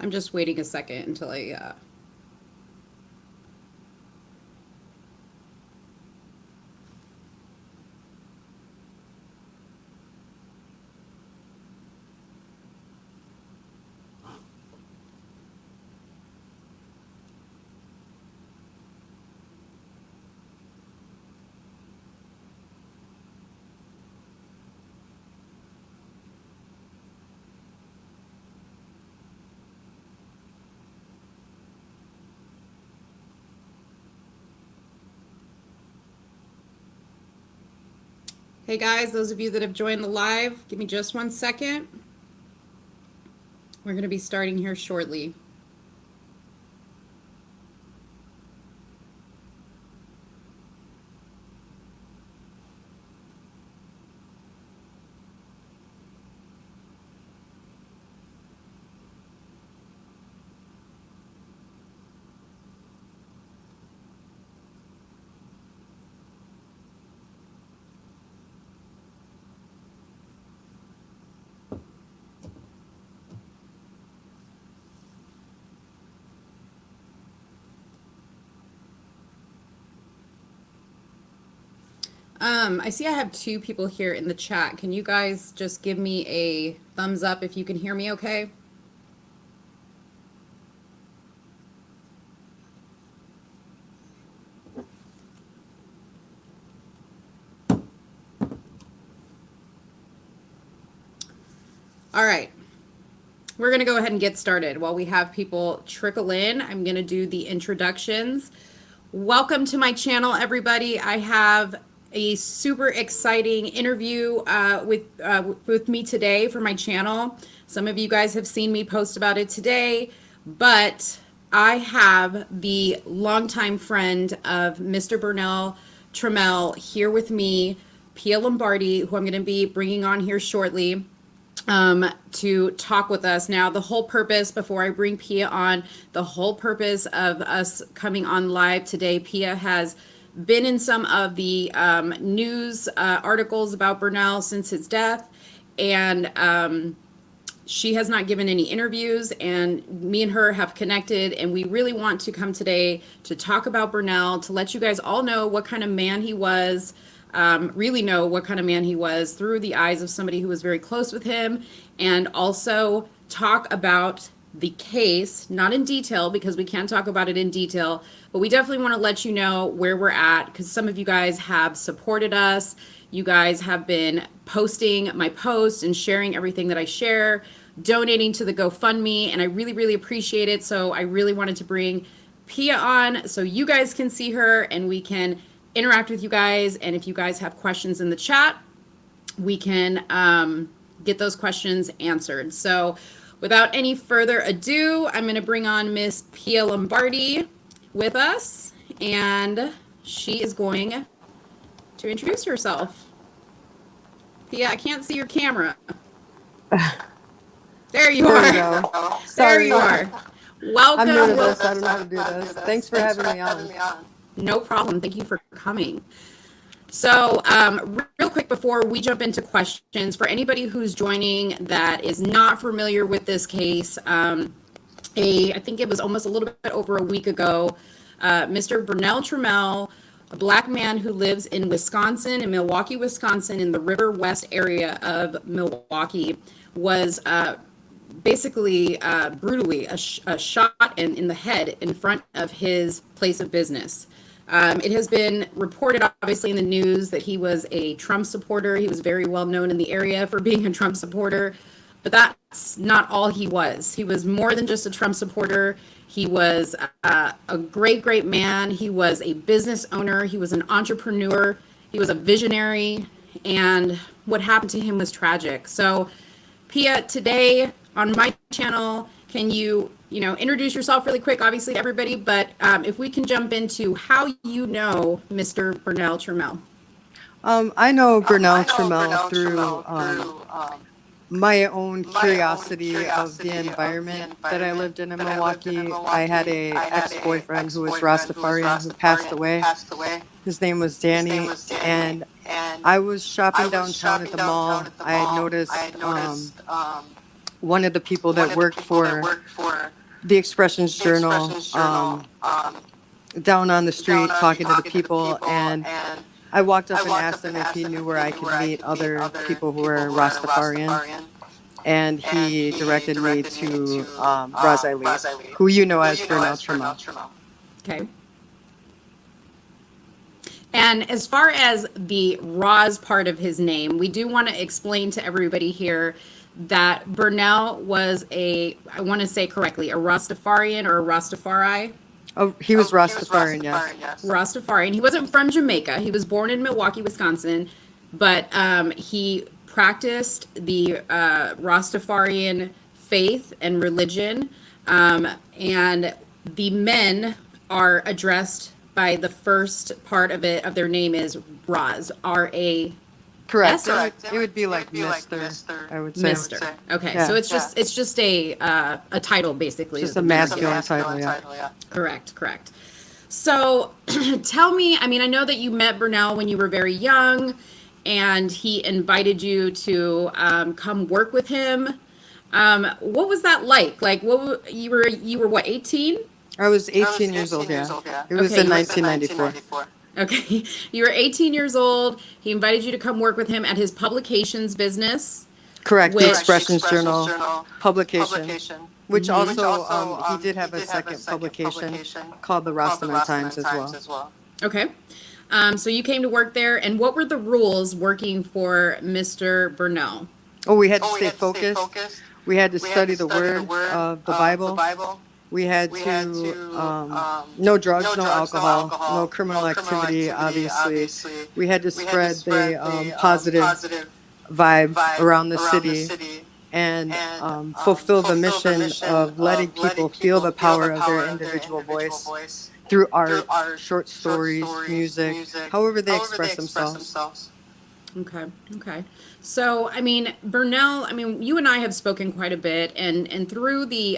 I'm just waiting a second until I. Hey guys, those of you that have joined the live, give me just 1 second. We're going to be starting here shortly. I see I have 2 people here in the chat. Can you guys just give me a thumbs up if you can hear me okay? All right. We're going to go ahead and get started. While we have people trickle in, I'm going to do the introductions. Welcome to my channel, everybody. I have a super exciting interview with me today for my channel. Some of you guys have seen me post about it today, but I have the longtime friend of Mr. Bernell Trammells here with me, Pia Lombardi, who I'm going to be bringing on here shortly to talk with us. Now, the whole purpose, before I bring Pia on, the whole purpose of us coming on live today, Pia has been in some of the news articles about Bernell since his death, and she has not given any interviews, and me and her have connected, and we really want to come today to talk about Bernell, to let you guys all know what kind of man he was, really know what kind of man he was through the eyes of somebody who was very close with him, and also talk about the case, not in detail because we can't talk about it in detail, but we definitely want to let you know where we're at because some of you guys have supported us. You guys have been posting my posts and sharing everything that I share, donating to the GoFundMe, and I really, really appreciate it. So I really wanted to bring Pia on so you guys can see her and we can interact with you guys. And if you guys have questions in the chat, we can get those questions answered. So without any further ado, I'm going to bring on Miss Pia Lombardi with us, and she is going to introduce herself. Pia, I can't see your camera. There you are. There we go. There you are. Welcome. I'm new to this. I don't know how to do this. Thanks for having me on. No problem. Thank you for coming. So real quick before we jump into questions, for anybody who's joining that is not familiar with this case, I think it was almost a little bit over a week ago, Mr. Bernell Trammells, a Black man who lives in Wisconsin, in Milwaukee, Wisconsin, in the River West area of Milwaukee, was basically brutally shot in the head in front of his place of business. It has been reported, obviously, in the news that he was a Trump supporter. He was very well known in the area for being a Trump supporter, but that's not all he was. He was more than just a Trump supporter. He was a great, great man. He was a business owner. He was an entrepreneur. He was a visionary, and what happened to him was tragic. So, Pia, today on my channel, can you introduce yourself really quick, obviously, to everybody, but if we can jump into how you know Mr. Bernell Trammells. I know Bernell Trammells through my own curiosity of the environment that I lived in Milwaukee. I had a ex-boyfriend who was Rastafarian who passed away. His name was Danny, and I was shopping downtown at the mall. I had noticed one of the people that worked for the Expressions Journal, down on the street talking to the people, and I walked up and asked him if he knew where I could meet other people who were Rastafarian, and he directed me to Razi Lee, who you know as Bernell Trammells. Okay. And as far as the Roz part of his name, we do want to explain to everybody here that Bernell was I want to say correctly, a Rastafarian or a Rastafari. Oh, he was Rastafarian, yes. Rastafarian. He wasn't from Jamaica. He was born in Milwaukee, Wisconsin, but he practiced the Rastafarian faith and religion. And the men are addressed by the first part of it, of their name is Raz, R-A. Correct. It would be like Mr. I would say. Mr. Okay, Yeah. so it's just a title basically. Just a masculine title, yeah. Correct. So tell me, I mean, I know that you met Bernell when you were very young, and he invited you to come work with him. What was that like? Like, what you were what, 18? I was 18 years old, yeah. It was Okay, in you were- 1994. Okay, you were 18 years old. He invited you to come work with him at his publications business. Correct, Which- the Expressions Journal publication, which also, he did have a second publication called the Rastaman Times as well. Okay. So you came to work there, and what were the rules working for Mr. Bernell? Oh, we had to stay focused. We had to study the word of the Bible. We had to, no drugs, no alcohol, no criminal activity, obviously. We had to spread the positive vibe around the city and fulfill the mission of letting people feel the power of their individual voice through art, short stories, music, however they express themselves. Okay. So, I mean, Bernell, I mean, you and I have spoken quite a bit, and through the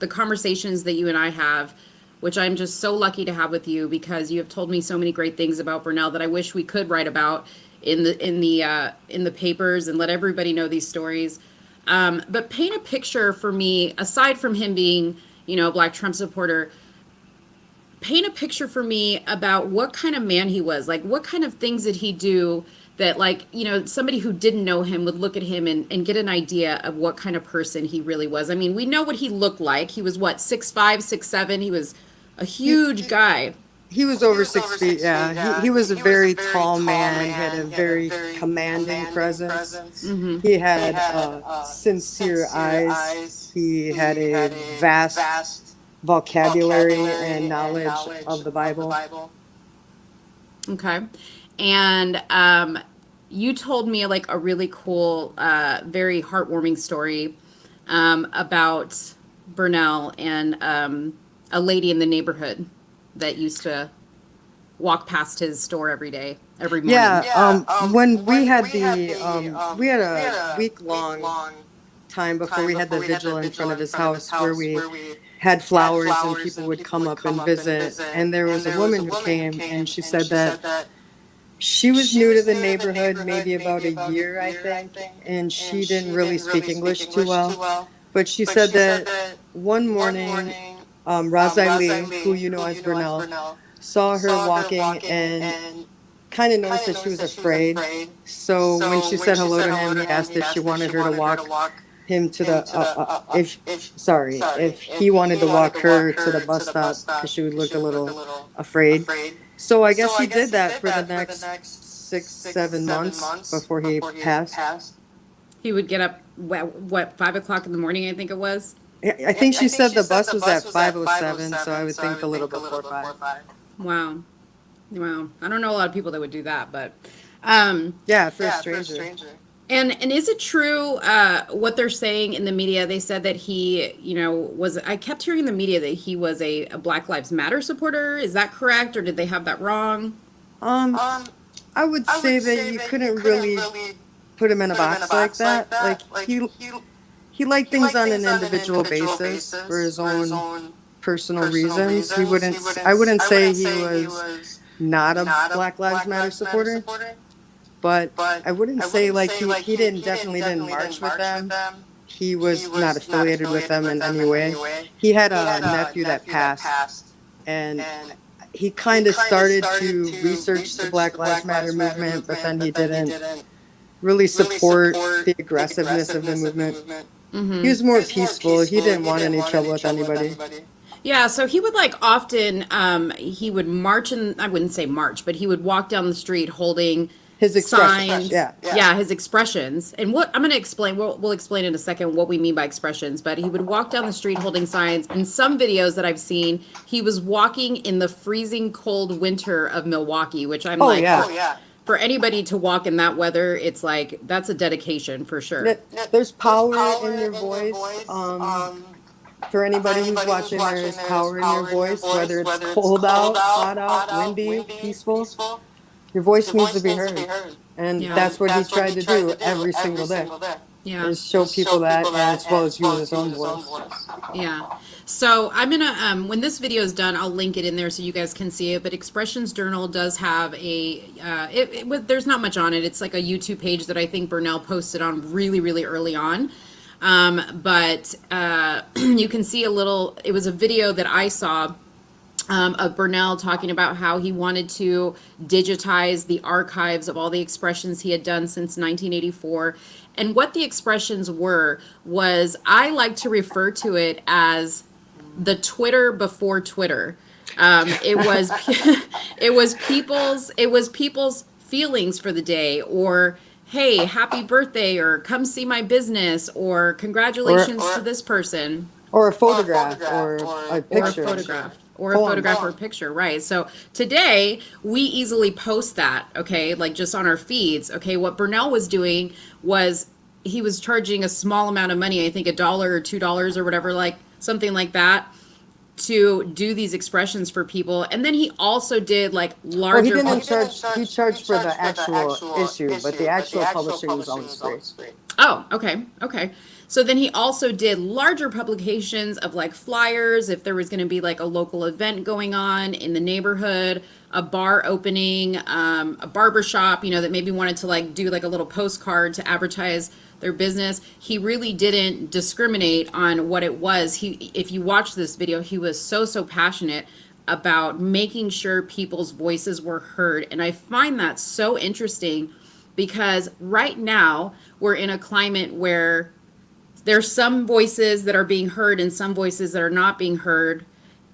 conversations that you and I have, which I'm just so lucky to have with you, because you have told me so many great things about Bernell that I wish we could write about in the papers and let everybody know these stories. But paint a picture for me, aside from him being, a Black Trump supporter. Paint a picture for me about what kind of man he was. Like, what kind of things did he do that, like, somebody who didn't know him would look at him and get an idea of what kind of person he really was. I mean, we know what he looked like. He was, 6'5", 6'7"? He was a huge guy. He was over 6 feet, yeah. He was a very tall man. He had a very commanding presence. Mm-hmm. He had sincere eyes. He had a vast vocabulary and knowledge of the Bible. Okay. And you told me like a really cool, very heartwarming story about Bernell and a lady in the neighborhood that used to walk past his store every morning. Yeah, when we had we had a week-long time before we had the vigil in front of his house where we had flowers and people would come up and visit. And there was a woman who came and she said that she was new to the neighborhood, maybe about a year, I think, and she didn't really speak English too well. But she said that one morning, Razi Lee, who you know as Bernell, saw her walking and kind of noticed that she was afraid. So when she said hello to him, he asked if she wanted her to walk him to the if he wanted to walk her to the bus stop because she would look a little afraid. So I guess he did that for the next 6-7 months before he passed. He would get up, what 5 o'clock in the morning, I think it was? I think she said the bus was at 5:07, so I would think a little before 5. Wow. I don't know a lot of people that would do that, but yeah, for a stranger. And is it true what they're saying in the media? They said that he, I kept hearing in the media that he was a Black Lives Matter supporter. Is that correct, or did they have that wrong? I would say that you couldn't really put him in a box like that. Like he liked things on an individual basis for his own personal reasons. I wouldn't say he was not a Black Lives Matter supporter. But I wouldn't say like he definitely didn't march with them. he was not affiliated with them in any way. He had a nephew that passed, and he kind of started to research the Black Lives Matter movement, but then he didn't really support the aggressiveness of the movement. He was more peaceful. He didn't want any trouble with anybody. Yeah, so he would like often he would march and I wouldn't say march, but he would walk down the street holding His expressions, signs. yeah. His expressions. And what I'm going to explain, we'll explain in a second what we mean by expressions, but he would walk down the street holding signs. In some videos that I've seen, he was walking in the freezing cold winter of Milwaukee, which I'm for anybody to walk in that weather, it's like that's a dedication for sure. There's power in your voice. For anybody who's watching, there is power in your voice, whether it's cold out, hot out, windy, peaceful. Your voice needs to be heard. And that's what he tried to do every single day. Yeah. Is show people that, as well as use his own voice. Yeah. So I'm gonna when this video is done, I'll link it in there so you guys can see it. But Expressions Journal does have a there's not much on it. It's like a YouTube page that I think Bernell posted on really early on. But you can see a little. It was a video that I saw of Bernell talking about how he wanted to digitize the archives of all the expressions he had done since 1984. And what the expressions were was, I like to refer to it as the Twitter before Twitter. It was it was people's feelings for the day, or hey, happy birthday, or come see my business, or congratulations to this person. Or a photograph, or a picture. Or a photograph or a picture, right? So today we easily post that, okay, like just on our feeds. Okay, what Bernell was doing was he was charging a small amount of money, I think $1 or $2 or whatever, like something like that, to do these expressions for people. And then he also did like larger. Well, he didn't charge. He charged for the actual issue, but the actual publishing was always free. Oh, okay. So then he also did larger publications of like flyers, if there was going to be like a local event going on in the neighborhood, a bar opening, a barber shop, that maybe wanted to like do like a little postcard to advertise their business. He really didn't discriminate on what it was. If you watch this video, he was so passionate about making sure people's voices were heard. And I find that so interesting because right now we're in a climate where there's some voices that are being heard and some voices that are not being heard.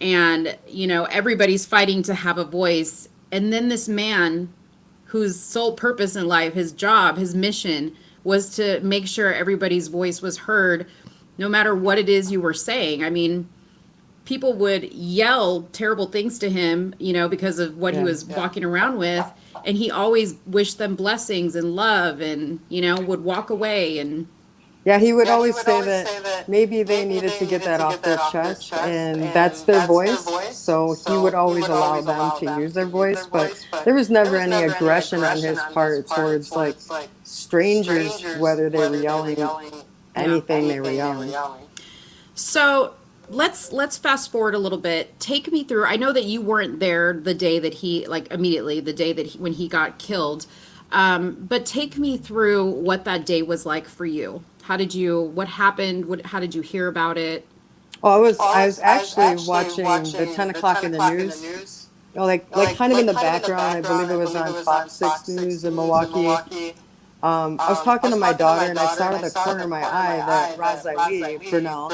And, everybody's fighting to have a voice. And then this man whose sole purpose in life, his job, his mission was to make sure everybody's voice was heard, no matter what it is you were saying. I mean, people would yell terrible things to him, because of what he was walking around with. And he always wished them blessings and love and, would walk away and... Yeah, he would always say that maybe they needed to get that off their chest, and that's their voice. So he would always allow them to use their voice, but there was never any aggression on his part towards like strangers, whether they were yelling anything they were yelling. So let's fast forward a little bit. Take me through. I know that you weren't there the day that he, like immediately the day that when he got killed, but take me through what that day was like for you. What happened? How did you hear about it? Well, I was actually watching the 10 o'clock in the news. Like kind of in the background. I believe it was on Fox 6 News in Milwaukee. I was talking to my daughter, and I saw out of the corner of my eye that Bernell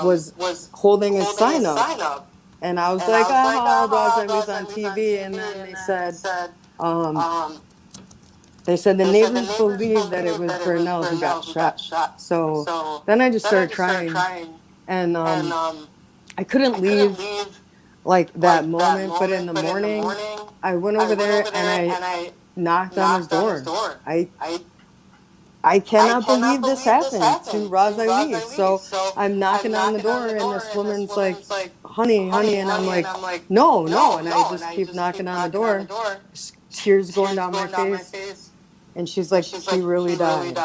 was holding his sign up. And I was like, Razai's on TV. And then they said the neighbors believed that it was Bernell who got shot. So then I just started crying. And I couldn't leave like that moment. But in the morning, I went over there and I knocked on his door. I cannot believe this happened to Razai. So I'm knocking on the door, and this woman's like, honey, and I'm like, no, and I just keep knocking on the door, tears going down my face, and she's like, he really died.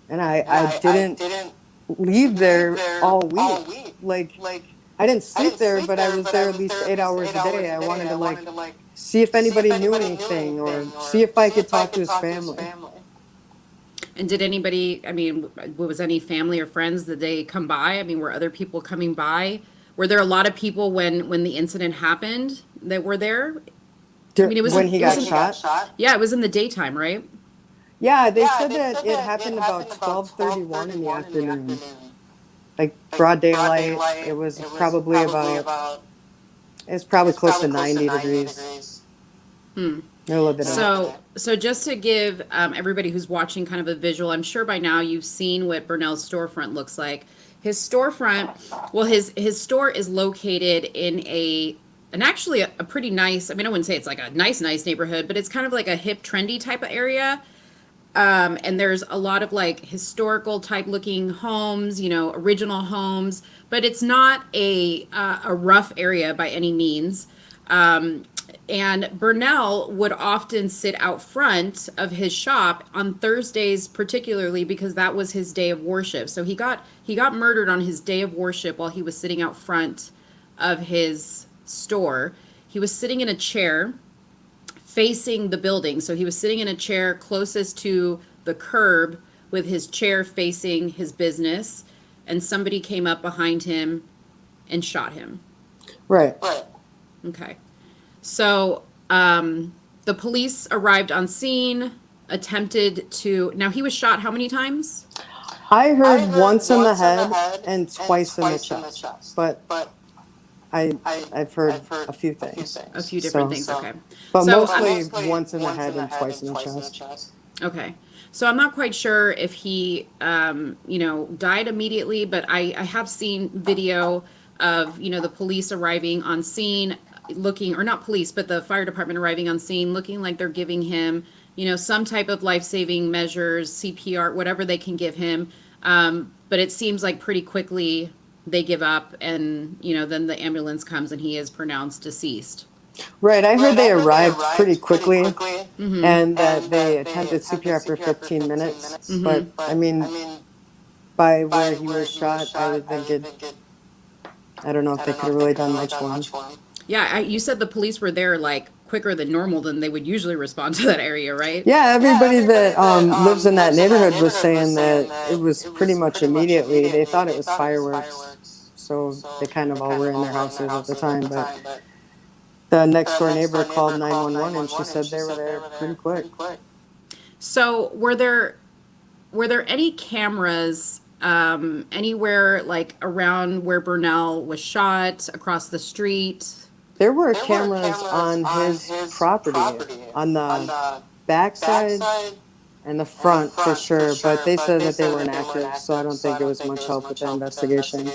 And I didn't leave there all week. Like, I didn't sleep there, but I was there at least 8 hours a day. I wanted to like see if anybody knew anything, or see if I could talk to his family. And did anybody, I mean, was any family or friends, did they come by? I mean, were other people coming by? Were there a lot of people when the incident happened that were there? I mean, When he it was got in, shot? yeah, it was in the daytime, right? Yeah, they said that it happened about 12:31 in the afternoon. Like broad daylight. It's probably close to 90 degrees. Hmm. A little bit of it. So just to give everybody who's watching kind of a visual, I'm sure by now you've seen what Bernell's storefront looks like. His storefront, well, his store is located in and actually a pretty nice. I mean, I wouldn't say it's like a nice neighborhood, but it's kind of like a hip, trendy type of area. And there's a lot of like historical type looking homes, original homes, but it's not a rough area by any means. And Bernell would often sit out front of his shop on Thursdays, particularly because that was his day of worship. So he got murdered on his day of worship while he was sitting out front of his store. He was sitting in a chair facing the building. So he was sitting in a chair closest to the curb with his chair facing his business, and somebody came up behind him and shot him. Right. Okay. So the police arrived on scene, attempted to. Now, he was shot how many times? I heard once in the head and twice in the chest, but I've heard a few things. A few different things, okay. But So, mostly once in the head and twice in the chest. Okay. So I'm not quite sure if he, died immediately, but I have seen video of, the police arriving on scene looking, or not police, but the fire department arriving on scene looking like they're giving him, some type of life-saving measures, CPR, whatever they can give him. But it seems like pretty quickly they give up and, then the ambulance comes and he is pronounced deceased. Right, I heard they arrived pretty quickly and that they attempted CPR for 15 minutes. But, I mean, by where he was shot, I would think I don't know if they could have really done much more. Yeah, you said the police were there like quicker than normal than they would usually respond to that area, right? Yeah, everybody that lives in that neighborhood was saying that it was pretty much immediately. They thought it was fireworks, so they kind of all were in their houses at the time. But the next door neighbor called 911 and she said they were there pretty quick. So were there any cameras anywhere like around where Bernell was shot, across the street? There were cameras on his property, on the backside and the front for sure, but they said that they were inactive, so I don't think it was much help with the investigation.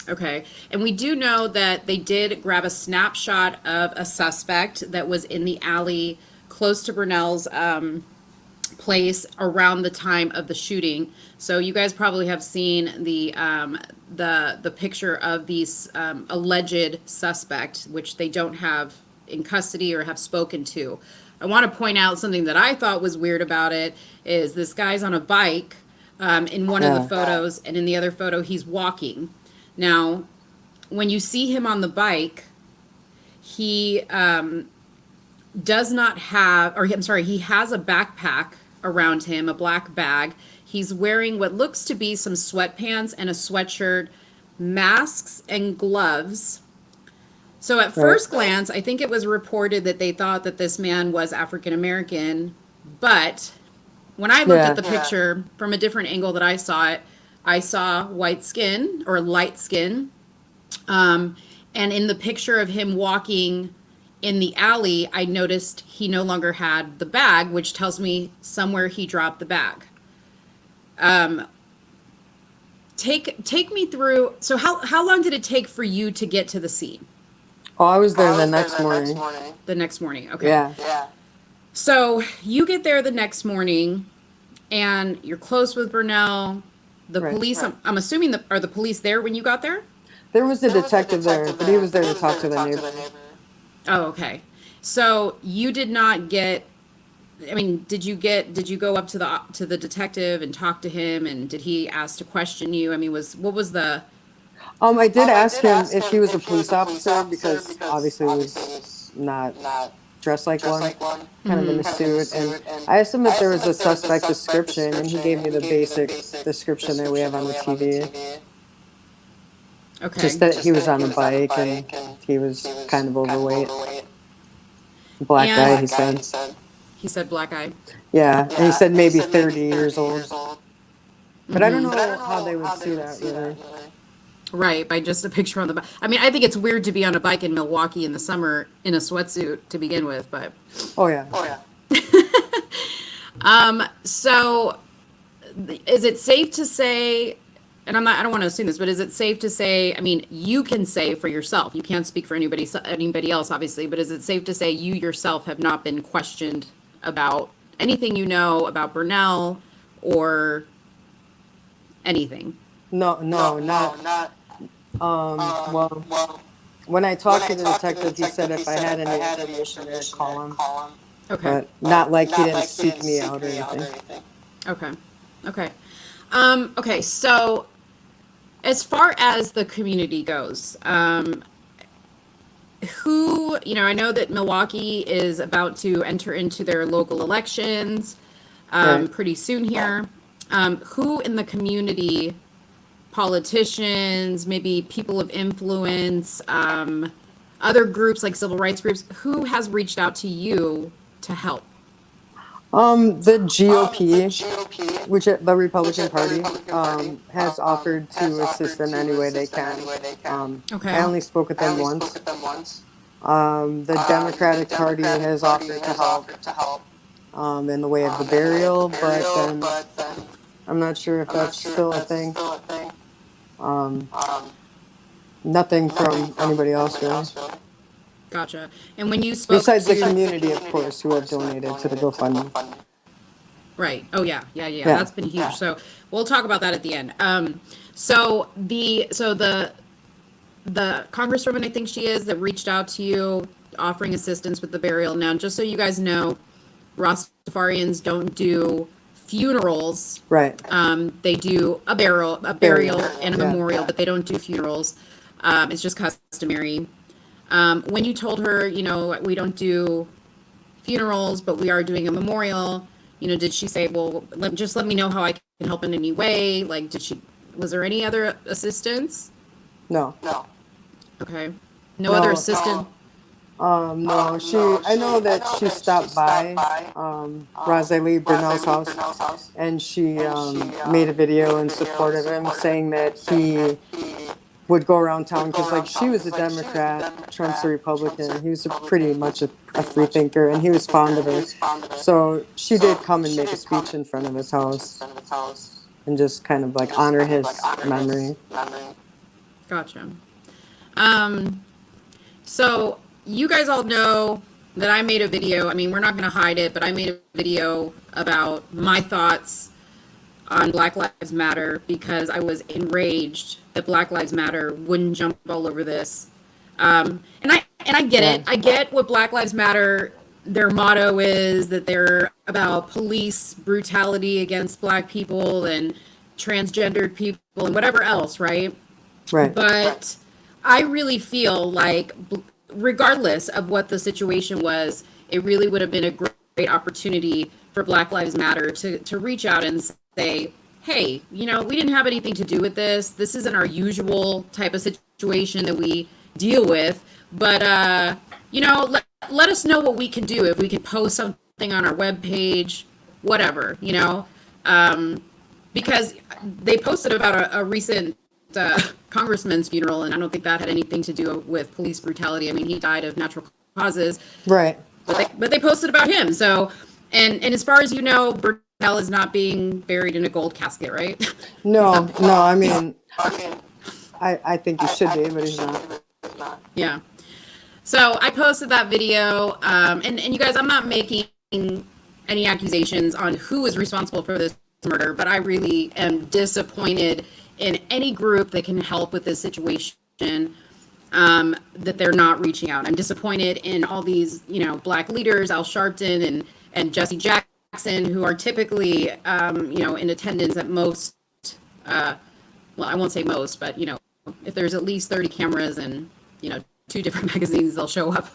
Okay. And we do know that they did grab a snapshot of a suspect that was in the alley close to Bernell's place around the time of the shooting. So you guys probably have seen the picture of these alleged suspect, which they don't have in custody or have spoken to. I want to point out something that I thought was weird about it is this guy's on a bike in one of the photos, and in the other photo he's walking. Now, when you see him on the bike, he does not have, or I'm sorry, he has a backpack around him, a black bag. He's wearing what looks to be some sweatpants and a sweatshirt, masks and gloves. So at first glance, I think it was reported that they thought that this man was African American, but when I looked at the picture from a different angle that I saw it, I saw white skin or light skin. And in the picture of him walking in the alley, I noticed he no longer had the bag, which tells me somewhere he dropped the bag. Take me through. So how long did it take for you to get to the scene? Oh, I was there the next morning. The next morning, okay. Yeah. So you get there the next morning, and you're close with Bernell. The police, I'm assuming, are the police there when you got there? There was a detective there, but he was there to talk to the neighbor. Oh, okay. So you did not get. I mean, did you go up to the detective and talk to him, and did he ask to question you? I mean, what was the? I did ask him if he was a police officer because obviously it was not dressed like one, kind of in a suit. And I asked him if there was a suspect description, and he gave me the basic description that we have on the TV. Okay. Just that he was on a bike and he was kind of overweight. Black guy, And he said. he said black eye. Yeah, and he said maybe 30 years old. But I don't Mm-hmm. know how they would see that, really. Right, by just a picture on the bike. I mean, I think it's weird to be on a bike in Milwaukee in the summer in a sweatsuit to begin with, but Oh, yeah. so is it safe to say, and I don't want to assume this, but is it safe to say, I mean, you can say for yourself, you can't speak for anybody else, obviously, but is it safe to say you yourself have not been questioned about anything you know about Bernell or anything? No, not. Well, when I talked to the detective, he said if I had any information, I'd call him. Okay. But not like he didn't seek me out or anything. Okay. Okay. Okay. So, as far as the community goes, I know that Milwaukee is about to enter into their local elections Right. pretty soon here. Who in the community, politicians, maybe people of influence, other groups like civil rights groups, who has reached out to you to help? The GOP, which the Republican Party, has offered to assist in any way they can. I Okay. only spoke with them once. The Democratic Party has offered to help in the way of the burial, but then I'm not sure if that's still a thing. Um, Nothing from anybody else, really. Gotcha. And when you spoke Besides the to, community, of course, who have donated to the GoFundMe. right. Oh yeah. Yeah. That's been huge. So we'll talk about that at the end. So the congresswoman, I think she is, that reached out to you offering assistance with the burial. Now, just so you guys know, Rastafarians don't do funerals. Right. They do a burial, and a Yeah. memorial, but they don't do funerals. It's just customary. When you told her, we don't do funerals, but we are doing a memorial, did she say, well, just let me know how I can help in any way? Like, was there any other assistance? No. Okay. No other No. assistance? No. I know that she stopped by, Rosalie Bernell's house, and she, made a video in support of him, saying that he would go around town because, like, she was a Democrat, Trump's a Republican. He was pretty much a free thinker, and he was fond of her. So she did come and make a speech in front of his house and just kind of like honor his memory. Gotcha. So you guys all know that I made a video. I mean, we're not going to hide it, but I made a video about my thoughts on Black Lives Matter because I was enraged that Black Lives Matter wouldn't jump all over this. And I get it. I get what Black Lives Matter, their motto is, that they're about police brutality against Black people and transgendered people and whatever else, right? Right. But I really feel like, regardless of what the situation was, it really would have been a great opportunity for Black Lives Matter to reach out and say, hey, we didn't have anything to do with this. This isn't our usual type of situation that we deal with. But, let us know what we can do. If we can post something on our webpage, whatever, because they posted about a recent congressman's funeral, and I don't think that had anything to do with police brutality. I mean, he died of natural causes. Right. But they posted about him. So, and as far as you know, Bernell is not being buried in a gold casket, right? No. I mean, I think he should be, but he's not. Yeah. So I posted that video, and you guys, I'm not making any accusations on who is responsible for this murder, but I really am disappointed in any group that can help with this situation, that they're not reaching out. I'm disappointed in all these, Black leaders, Al Sharpton and Jesse Jackson, who are typically, in attendance at most, well, I won't say most, but, if there's at least 30 cameras and, two different magazines they'll show up,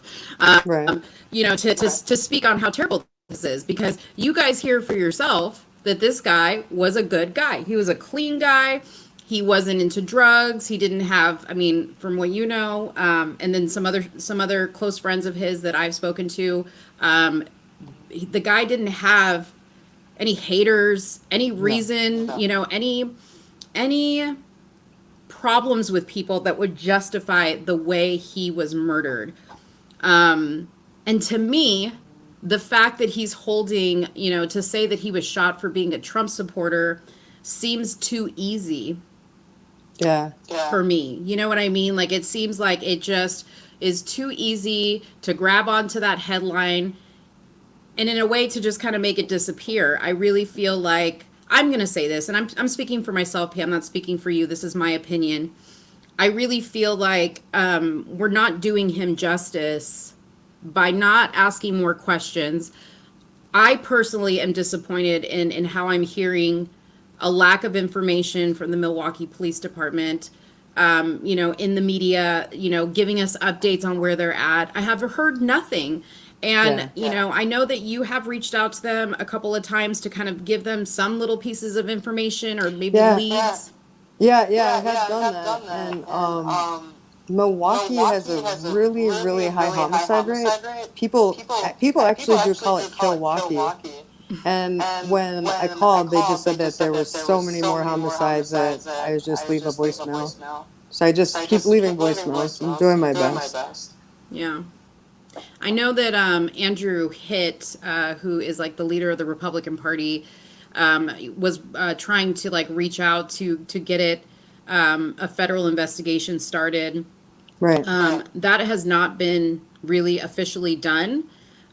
Right. to speak on how terrible this is, because you guys hear for yourself that this guy was a good guy. He was a clean guy. He wasn't into drugs. He didn't have, I mean, from what you know, and then some other close friends of his that I've spoken to, the guy didn't have any haters, any reason, any problems with people that would justify the way he was murdered. And to me, the fact that he's holding, to say that he was shot for being a Trump supporter seems too easy Yeah. for me. You know what I mean? Like, it seems like it just is too easy to grab onto that headline and in a way to just kind of make it disappear. I really feel like, I'm going to say this, and I'm speaking for myself, Pam, I'm not speaking for you. This is my opinion. I really feel like we're not doing him justice by not asking more questions. I personally am disappointed in how I'm hearing a lack of information from the Milwaukee Police Department, in the media, giving us updates on where they're at. I have heard nothing. And, I know that you have reached out to them a couple of times to kind of give them some little pieces of information or maybe leads. Yeah, I have done that. And Milwaukee has a really, really high homicide rate. People actually do call it Milwaukee. And when I called, they just said that there were so many more homicides that I was just leave a voicemail. So I just keep leaving voicemails. I'm doing my best. Yeah. I know that Andrew Hitt, who is like the leader of the Republican Party, was trying to like reach out to get a federal investigation started. Right. That has not been really officially done.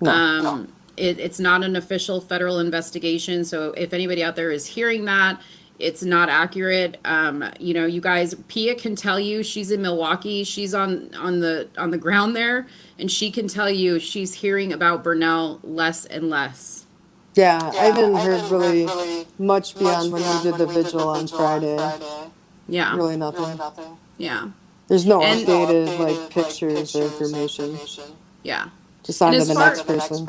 No. It's not an official federal investigation. So if anybody out there is hearing that, it's not accurate. You guys, Pia can tell you, she's in Milwaukee. She's on the ground there, and she can tell you she's hearing about Bernell less and less. Yeah, I haven't heard really much beyond when we did the vigil on Friday. Yeah. Really nothing. Yeah. There's no updated like pictures or information. Yeah. Just on to the next person.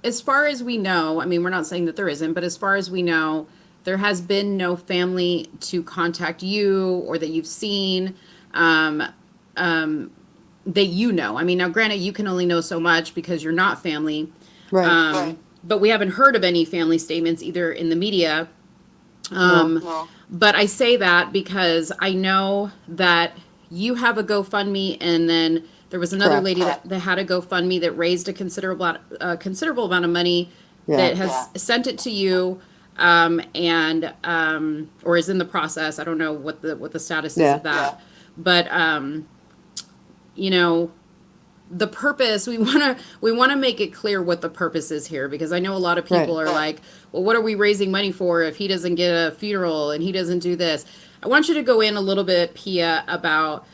As far as we know, I mean, we're not saying that there isn't, but as far as we know, there has been no family to contact you or that you've seen, that you know. I mean, now granted, you can only know so much because you're not family. Right. But we haven't heard of any family statements either in the media. No. But I say that because I know that you have a GoFundMe, and then there was another Correct. lady that had a GoFundMe that raised a considerable amount of money Yeah. that has sent it to you, and or is in the process. I don't know what the status is of that, but the purpose, we want to make it clear what the purpose is here, because I know a lot of people are like, well, what are we raising money for if he doesn't get a funeral and he doesn't do this? I want you to go in a little bit, Pia, about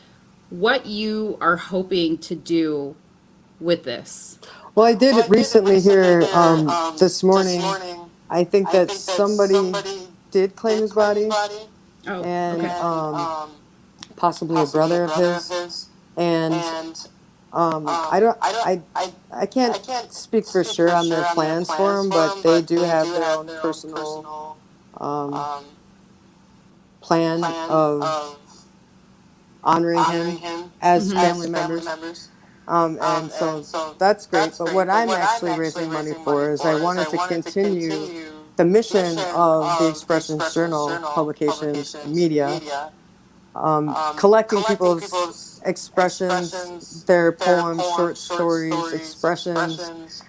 what you are hoping to do with this. Well, I did recently hear this morning. I think that somebody did claim his body, Oh, and okay. possibly a brother of his, and I can't speak for sure on their plans for him, but they do have their own personal plan of honoring him as family members. And so that's great. But what I'm actually raising money for is I wanted to continue the mission of the Expressions Journal publications media, collecting people's expressions, their poems, short stories, expressions,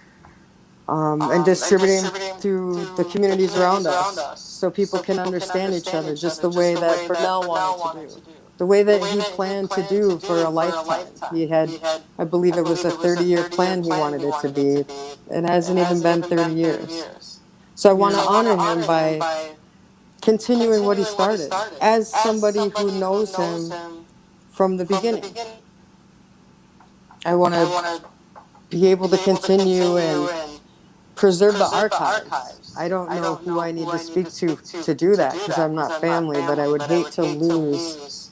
and distributing through the communities around us so people can understand each other just the way that Bernell wanted to do, the way that he planned to do for a lifetime. He had, I believe it was a 30-year plan he wanted it to be. It hasn't even been 30 years. So I want to honor him by continuing what he started as somebody who knows him from the beginning. I want to be able to continue and preserve the archives. I don't know who I need to speak to do that, because I'm not family, but I would hate to lose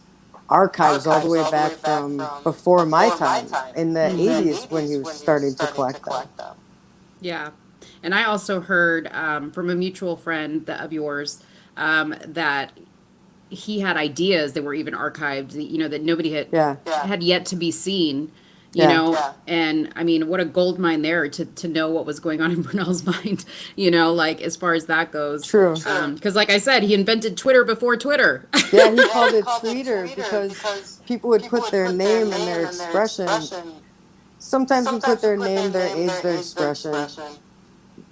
archives all the way back from before my time in the 80s when he was starting to collect them. Yeah. And I also heard from a mutual friend of yours that he had ideas that were even archived, that nobody had yet to be seen, and I mean, what a gold mine there to know what was going on in Bernell's mind, like as far as that goes. True. Because like I said, he invented Twitter before Twitter. Yeah, he called it Tweeter because people would put their name and their expression. Sometimes we put their name, their age, their expression.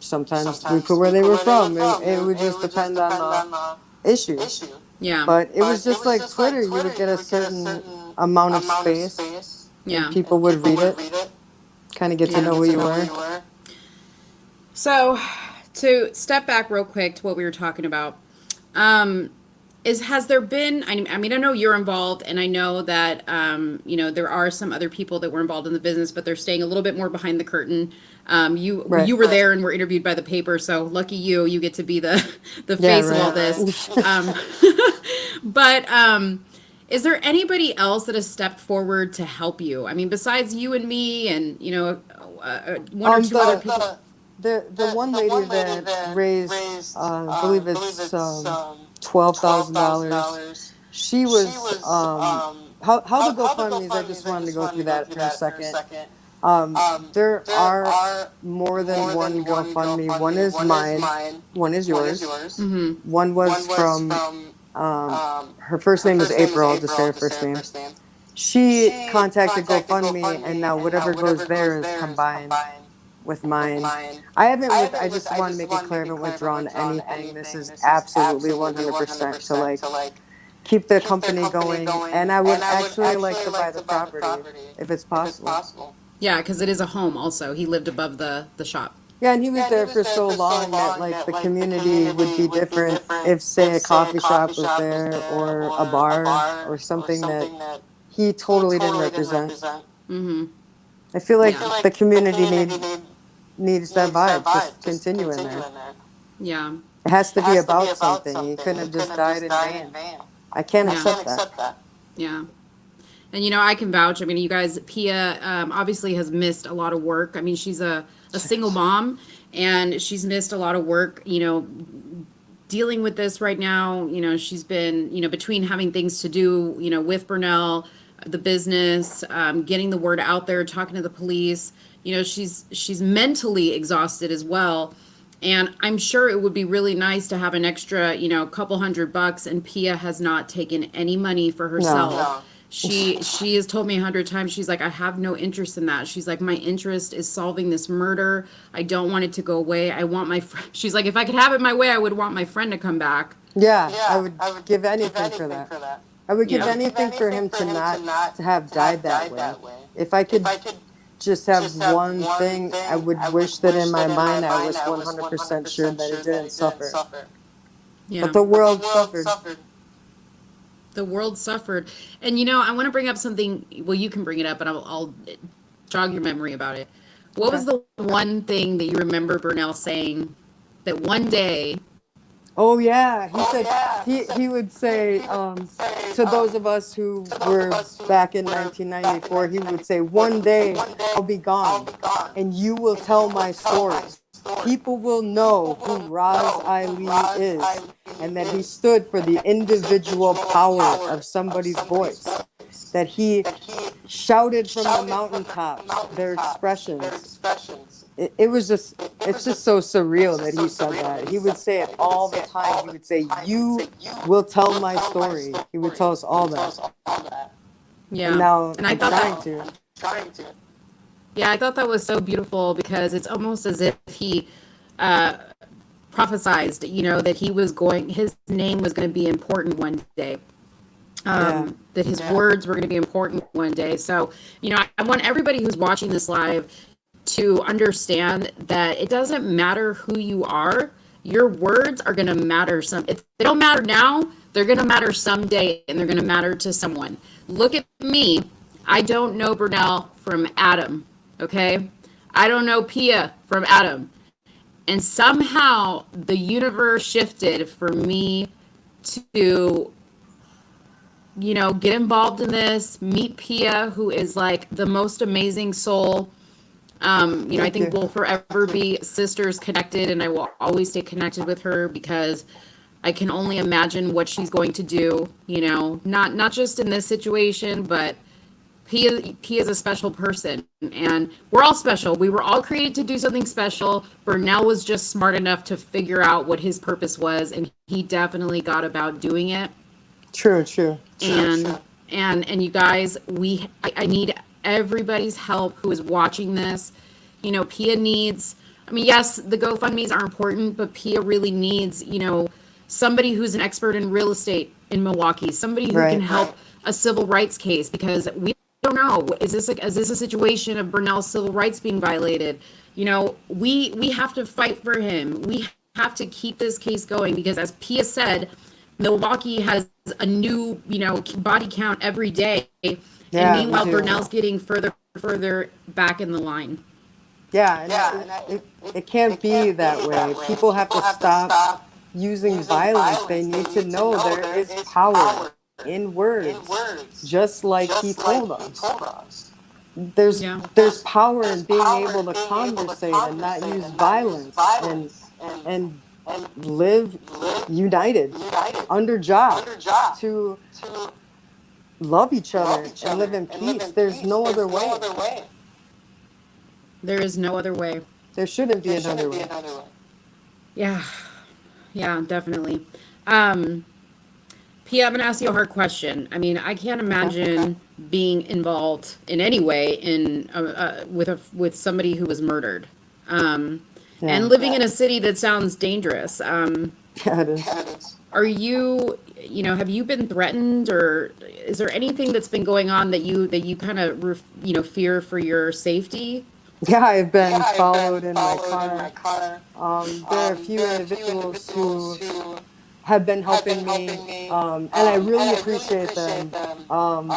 Sometimes we put where they were from. It would just depend on the issue. Yeah. But it was just like Twitter. You would get a certain amount of space. Yeah. And people would read it, kind of get to know who you were. So, to step back real quick to what we were talking about, has there been, I mean, I know you're involved, and I know that, there are some other people that were involved in the business, but they're staying a little bit more behind the curtain. You were there and were interviewed by the paper, so lucky you get to be the face of all this. But is there anybody else that has stepped forward to help you? I mean, besides you and me and, one or two other people. The one lady that raised, I believe it's $12,000. She was how the GoFundMe's. I just wanted to go through that for a second. There are more than one GoFundMe. One is mine. One is yours. Mm-hmm. One was from her first name is April. I'll just say her first name. She contacted GoFundMe, and now whatever goes there is combined with mine. I just want to make it clear, I haven't withdrawn anything. This is absolutely 100% to like keep the company going, and I would actually like to buy the property if it's possible. Yeah, because it is a home also. He lived above the shop. Yeah, and he was there for so long that like the community would be different if, say, a coffee shop was there or a bar or something that he totally didn't represent. Mm-hmm. I feel like the community needs that vibe. Just continue in there. Yeah. It has to be about something. He couldn't have just died in vain. I can't accept that. Yeah. And, I can vouch. I mean, you guys, Pia obviously has missed a lot of work. I mean, she's a single mom, and she's missed a lot of work, dealing with this right now. She's been, between having things to do, with Bernell, the business, getting the word out there, talking to the police. She's mentally exhausted as well. And I'm sure it would be really nice to have an extra, couple $100, and Pia has not taken any money for herself. No. She has told me 100 times, she's like, I have no interest in that. She's like, my interest is solving this murder. I don't want it to go away. I want my friend. She's like, if I could have it my way, I would want my friend to come back. Yeah, I would give anything for that. I would give anything for him to not to have died that way. If I could just have one thing, I would wish that in my mind I was 100% sure that it didn't suffer. Yeah. But the world suffered. The world suffered. And, I want to bring up something. Well, you can bring it up, and I'll jog your memory about it. What was the one thing that you remember Bernell saying that one day... Oh, yeah. He said, he would say, to those of us who were back in 1994, he would say, one day I'll be gone, and you will tell my story. People will know who Raz Ali is, and that he stood for the individual power of somebody's voice, that he shouted from the mountaintops their expressions. It's just so surreal that he said that. He would say it all the time. He would say, you will tell my story. He would tell us all that. Yeah. And now and I I'm trying to. Yeah, I thought that was so beautiful, because it's almost as if he prophesized, that his name was going to be important one day. That his words were going to be important one day. So, I want everybody who's watching this live to understand that it doesn't matter who you are. Your words are going to matter. If they don't matter now, they're going to matter someday, and they're going to matter to someone. Look at me. I don't know Bernell from Adam. Okay? I don't know Pia from Adam. And somehow the universe shifted for me to get involved in this. Meet Pia, who is like the most amazing soul. I Thank think you. we'll forever be sisters connected, and I will always stay connected with her because I can only imagine what she's going to do. Not just in this situation, but P is a special person, and we're all special. We were all created to do something special. Bernell was just smart enough to figure out what his purpose was, and he definitely got about doing it. True, true. And you guys, I need everybody's help who is watching this. Pia needs. I mean, yes, the GoFundMe's are important, but Pia really needs somebody who's an expert in real estate in Milwaukee, somebody who can Right. help a civil rights case because we don't know, is this a situation of Bernell's civil rights being violated? We have to fight for him. We have to keep this case going because, as Pia said, Milwaukee has a new body count every day, and Yeah, we meanwhile do. Bernell's getting further back in the line. Yeah, and it can't be that way. People have to stop using violence. They need to know there is power in words, just like he told us. Yeah. There's power in being able to conversate and not use violence and live united under Jah to love each other and live in peace. There's no other way. There is no other way. There shouldn't be another way. Yeah. Yeah, definitely. Um, Pia, I'm gonna ask you a hard question. I mean, I can't Okay. imagine being involved in any way with somebody who was murdered, and Yeah. living in a city that sounds dangerous. Yeah, it is. Are you, have you been threatened, or is there anything that's been going on that you kind of fear for your safety? Yeah, I've been followed in my car. There are a few individuals who have been helping me, and I really appreciate them. Um,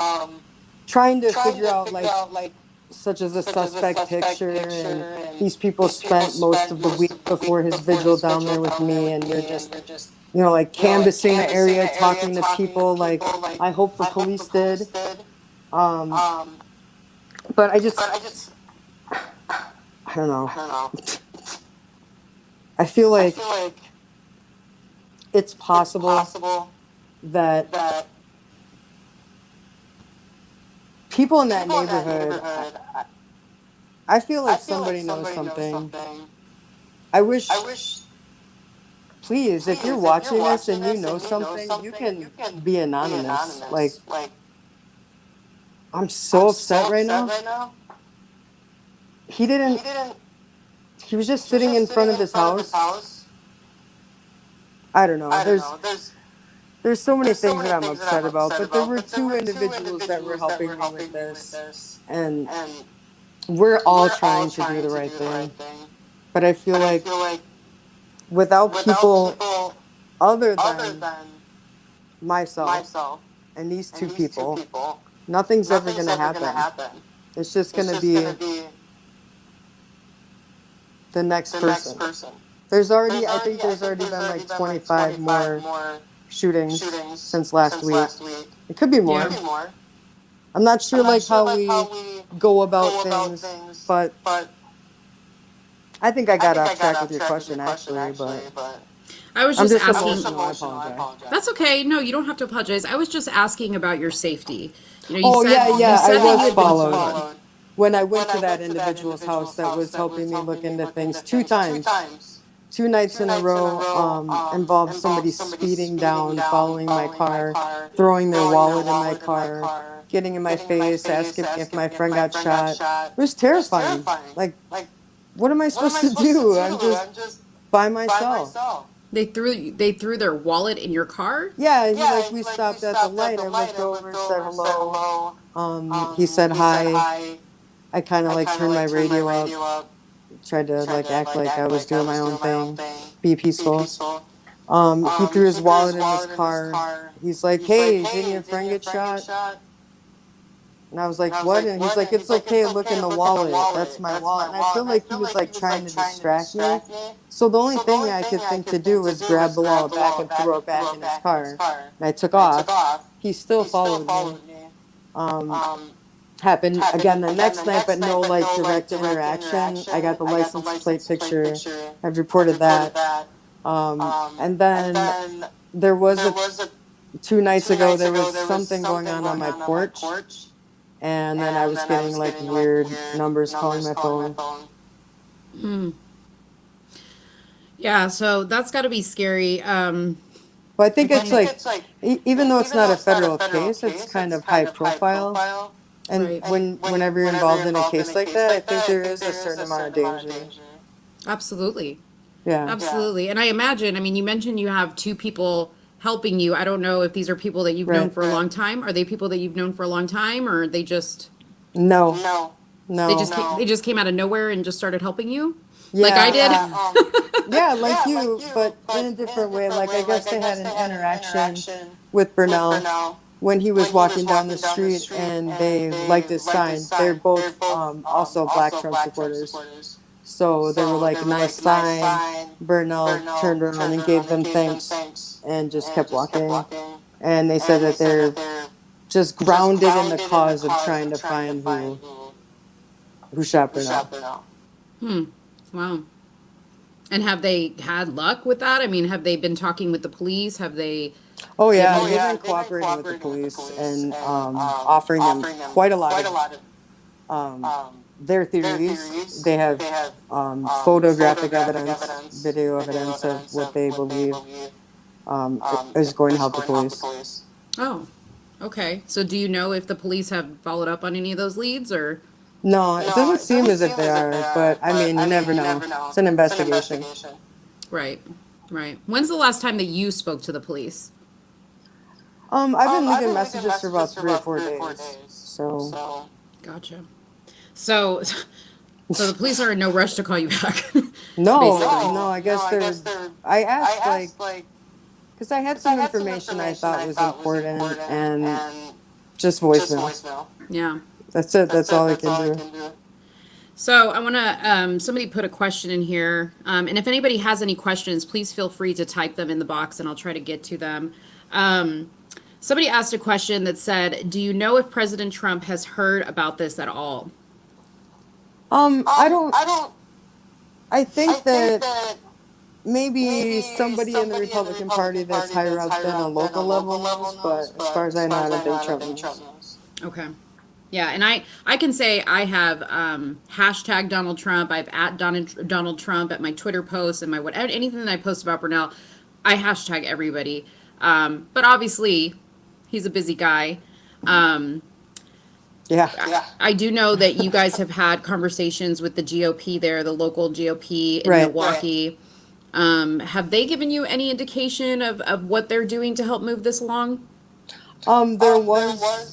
Trying to figure out, like, such as a suspect picture, and these people spent most of the week before his vigil down there with me, and they're just, like canvassing the area, talking to people, like I hope the police did. Um, but I don't know. I feel like it's possible that people in that neighborhood, I feel like somebody knows something. I wish, please, if you're watching this and you know something, you can be anonymous. Like, I'm so upset right now. He didn't, he was just sitting in front of his house. I don't know. There's so many things that I'm upset about, but there were two individuals that were helping me with this, and we're all trying to do the right thing. But I feel like without people other than myself and these two people, nothing's ever going to happen. It's just going to be the next person. I think there's already been like 25 more shootings since last week. It could be more. Yeah. I'm not sure like how we go about things, but I think I got off track with your question actually, but I was I'm just just asking. emotional. I apologize. That's okay. No, you don't have to apologize. I was just asking about your safety. You Oh, said yeah, you I said that you was had been followed. followed. When I went to that individual's house that was helping me look into things 2 times, 2 nights in a row, involved somebody speeding down, following my car, throwing their wallet in my car, getting in my face, asking if my friend got shot. It was terrifying. Like, what am I supposed to do? I'm just by myself. They threw their wallet in your car. Yeah, we stopped at the light. I looked over, said hello. He said hi. I kind of like turned my radio up, tried to like act like I was doing my own thing, be peaceful. He threw his wallet in his car. He's like, "Hey, didn't your friend get shot?" And I was like, "What?" And he's like, "It's okay, look in the wallet. That's my wallet." And I feel like he was like trying to distract me. So the only thing I could think to do was grab the wallet back and throw it back in his car. And I took off. he still followed me. Um, Happened again the next night, but no like direct interaction. I got the license plate picture. I've reported that. And then there was a 2 nights ago there was something going on my porch, and then I was getting like weird numbers calling my phone. Yeah, so that's got to be scary. But I think it's like, even though it's not a federal case, it's kind of high profile. And Right. whenever you're involved in a case like that, I think there is a certain amount of danger. Absolutely. Yeah. Absolutely. And I imagine, I mean, you mentioned you have two people helping you. I don't know if these are people that you've known Right. for a long time. Are they people that you've known for a long time, or they just No. they just came out of nowhere and just started helping you? Like I Yeah. did? Yeah, like you, but in a different way. Like, I guess they had an interaction with Bernell when he was walking down the street, and they liked his sign. They're both also Black Trump supporters. So they were like, nice sign. Bernell turned around and gave them thanks and just kept walking. And they said that they're just grounded in the cause of trying to find who shot Bernell. Wow. And have they had luck with that? I mean, have they been talking with the police? Have they? Oh yeah, they've been cooperating with the police and offering them quite a lot of their theories. They have photographic evidence, video evidence of what they believe is going to help the police. Oh, okay. So do you know if the police have followed up on any of those leads, or? No, it doesn't seem as if they are, but I mean, you never know. It's an investigation. Right, right. When's the last time that you spoke to the police? I've been leaving messages for about 3 or 4 days. So. Gotcha. So, so the police are in no rush to call you back. No, basically. no, I guess they're. I asked, like, because I had some information I thought was important, and just voicemail. Yeah. That's it. That's all I can do. So I want to, somebody put a question in here. And if anybody has any questions, please feel free to type them in the box and I'll try to get to them. Somebody asked a question that said, do you know if President Trump has heard about this at all? I don't. I think that maybe somebody in the Republican Party that's higher up than a local level knows, but as far as I know, I don't think Trump knows. Okay. Yeah, and I can say I have hashtag Donald Trump. I've at Donald Trump at my Twitter posts and my anything that I post about Bernell, I hashtag everybody. But obviously, he's a busy guy. Yeah. I do know that you guys have had conversations with the GOP there, the local GOP in Right. Milwaukee. Have they given you any indication of what they're doing to help move this along? There was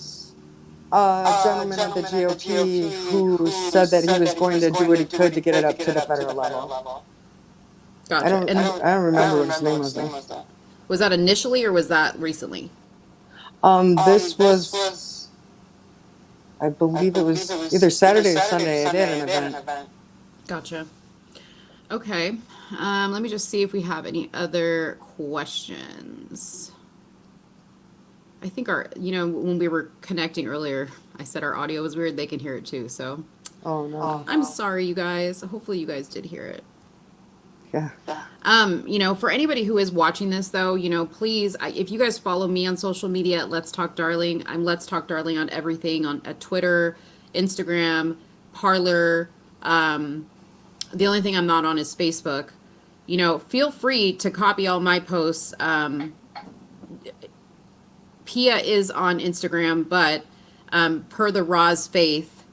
a gentleman at the GOP who said that he was going to do what he could to get it up to the federal level. Gotcha. I don't remember what his name was though. Was that initially or was that recently? This was, I believe it was either Saturday or Sunday. I did an event. Gotcha. Okay. Let me just see if we have any other questions. I think when we were connecting earlier, I said our audio was weird. They can hear it too. So Oh no. I'm sorry, you guys. Hopefully you guys did hear it. Yeah. For anybody who is watching this though, please, if you guys follow me on social media at Let's Talk Darling, I'm Let's Talk Darling on everything at Twitter, Instagram, Parler. The only thing I'm not on is Facebook. Feel free to copy all my posts. Pia is on Instagram, but per the Roz faith,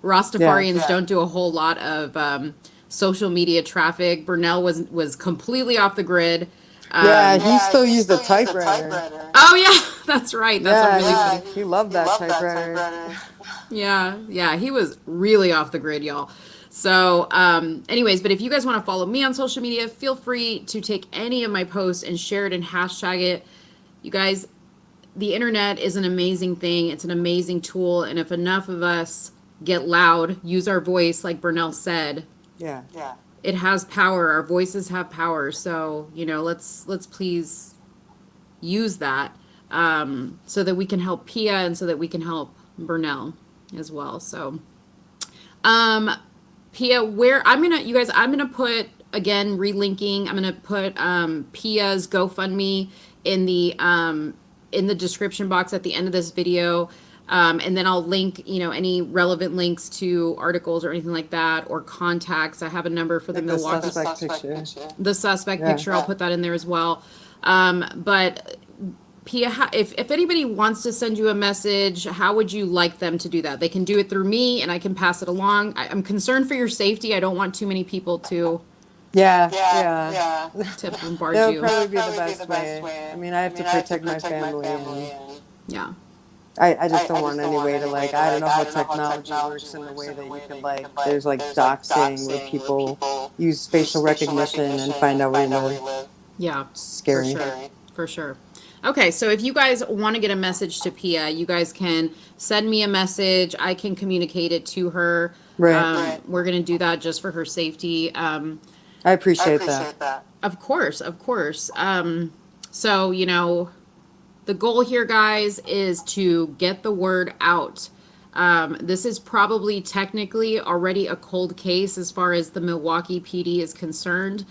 Rastafarians don't do a whole lot of social media traffic. Bernell was completely off the grid. He still used the typewriter. Oh yeah, that's right. That's really funny. He loved that typewriter. Yeah, he was really off the grid, y'all. So, anyways, but if you guys want to follow me on social media, feel free to take any of my posts and share it and hashtag it. You guys, the internet is an amazing thing. It's an amazing tool. And if enough of us get loud, use our voice, like Bernell said, it has power. Our voices have power. So, let's please use that. so that we can help Pia and so that we can help Bernell as well. So, Pia, I'm gonna put again relinking. I'm gonna put Pia's GoFundMe in the description box at the end of this video. And then I'll link, any relevant links to articles or anything like that, or contacts. I have a number for the Like the Milwaukee suspect picture. the suspect Yeah. picture. I'll put that in there as well. But Pia, if anybody wants to send you a message, how would you like them to do that? They can do it through me, and I can pass it along. I'm concerned for your safety. I don't want too many people to Yeah, bombard that would you. probably be the best way. I mean, I have to protect my family, and Yeah. I just don't want any way to, like, I don't know how technology works in the way that you can, like, there's like doxing where people use facial recognition and find out where you live. Yeah. Scary. For sure. Okay, so if you guys want to get a message to Pia, you guys can send me a message. I can communicate it to her. Right. We're going to do that just for her safety. I appreciate that. Of course. So, the goal here, guys, is to get the word out. This is probably technically already a cold case as far as the Milwaukee PD is concerned.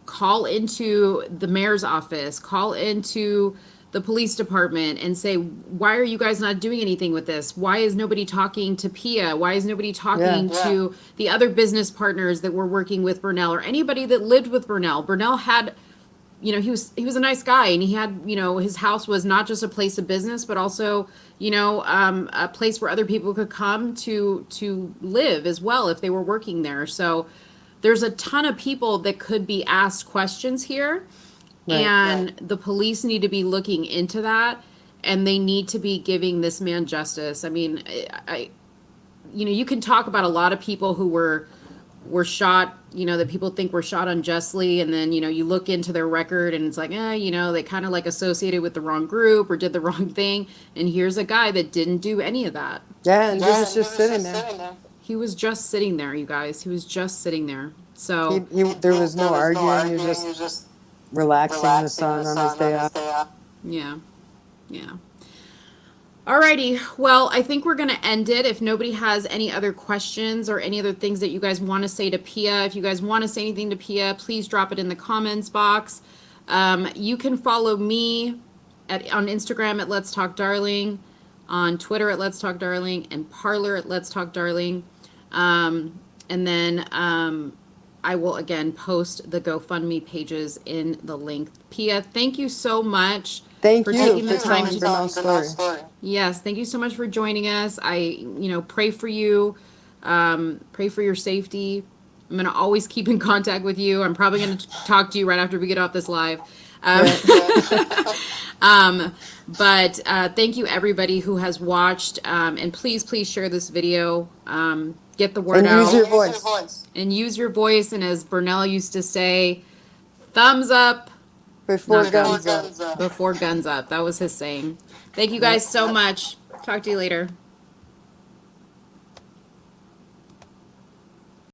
Call into the mayor's office, call into the police department and say, why are you guys not doing anything with this? Why is nobody talking to Pia? Why is nobody talking to the other business partners that were working with Bernell, or anybody that lived with Bernell? Bernell had, he was a nice guy, and he had, his house was not just a place of business, but also, a place where other people could come to live as well if they were working there. So there's a ton of people that could be asked questions here, and the police need to be looking into that, and they need to be giving this man justice. I mean, you can talk about a lot of people who were shot, that people think were shot unjustly, and then, you look into their record and it's like, they kind of like associated with the wrong group or did the wrong thing. And here's a guy that didn't do any of that. Yeah, and he was just sitting there. He was just sitting there, you guys. He was just sitting there. So There was no arguing. He was just relaxing in the sun on his day off. Yeah. Alrighty, well, I think we're going to end it. If nobody has any other questions or any other things that you guys want to say to Pia, if you guys want to say anything to Pia, please drop it in the comments box. You can follow me on Instagram at Let's Talk Darling, on Twitter at Let's Talk Darling, and Parler at Let's Talk Darling. And then I will again post the GoFundMe pages in the link. Pia, thank you so much. Thank for you taking the for time telling to Bernell's story. Yes, thank you so much for joining us. I, pray for you, pray for your safety. I'm going to always keep in contact with you. I'm probably going to talk to you right after we get off this live. But thank you everybody who has watched, and please share this video. Get the word out. And use your voice. And use your voice. And as Bernell used to say, thumbs up. Before guns up. Before guns up. That was his saying. Thank you guys so much. Talk to you later.